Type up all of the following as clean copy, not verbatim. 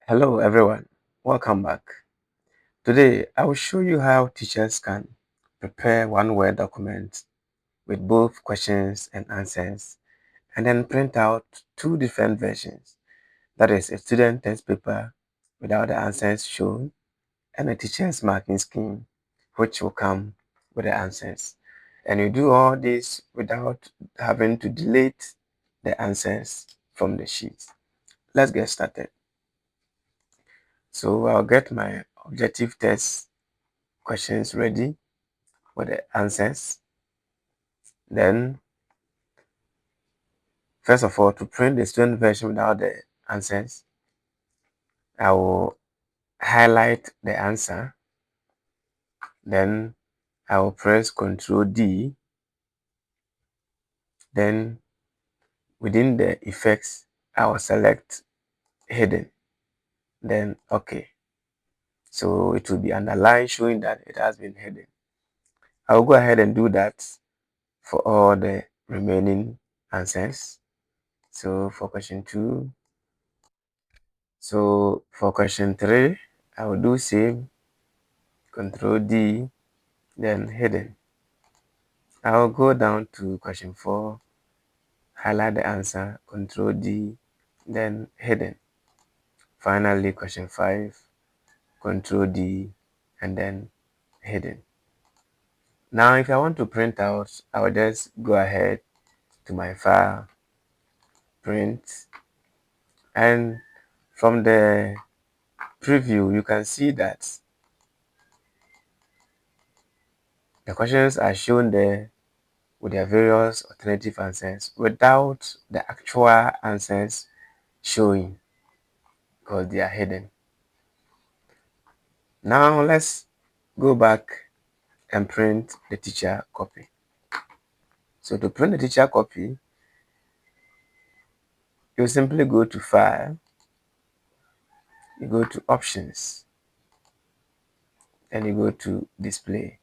Hello everyone, welcome back. Today I will show you how teachers can prepare one Word document with both questions and answers and then print out two different versions. That is a student test paper without the answers shown and a teacher's marking scheme which will come with the answers. And you do all this without having to delete the answers from the sheet. Let's get started. So I'll get my objective test questions ready with the answers. Then, first of all, to print the student version without the answers, I will highlight the answer. Then I will press Ctrl D. Then within the effects, I will select hidden. Then OK. So it will be underlined showing that it has been hidden. I will go ahead and do that for all the remaining answers. So for question 2, so for question 3, I will do same, Control D, then hidden. I will go down to question 4, highlight the answer, Control D, then hidden. Finally, question 5, Control D, and then hidden. Now, if I want to print out, I will just go ahead to my file, print, and from the preview, you can see that the questions are shown there with their various alternative answers without the actual answers showing because they are hidden. Now let's go back and print the teacher copy. So to print the teacher copy, you simply go to File, you go to Options, then you go to Display.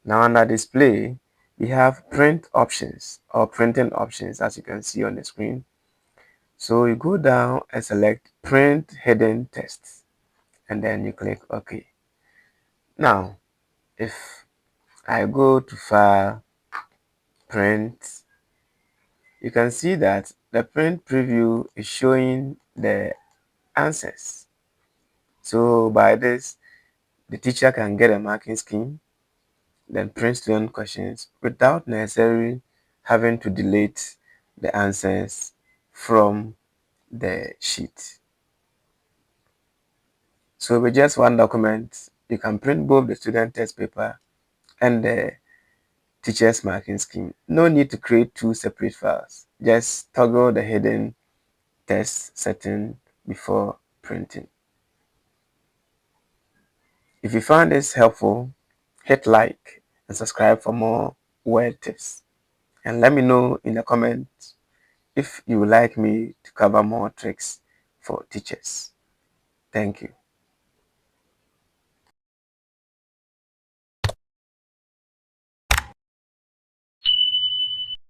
Now under Display, we have Print Options or Printing Options, as you can see on the screen. So you go down and select Print Hidden Text, and then you click OK. Now, if I go to File, Print, you can see that the print preview is showing the answers. So by this, the teacher can get a marking scheme, then print student questions without necessarily having to delete the answers from the sheet. So with just one document, you can print both the student test paper and the teacher's marking scheme. No need to create two separate files. Just toggle the hidden test setting before printing. If you found this helpful, hit like and subscribe for more word tips. And let me know in the comments if you would like me to cover more tricks for teachers. Thank you.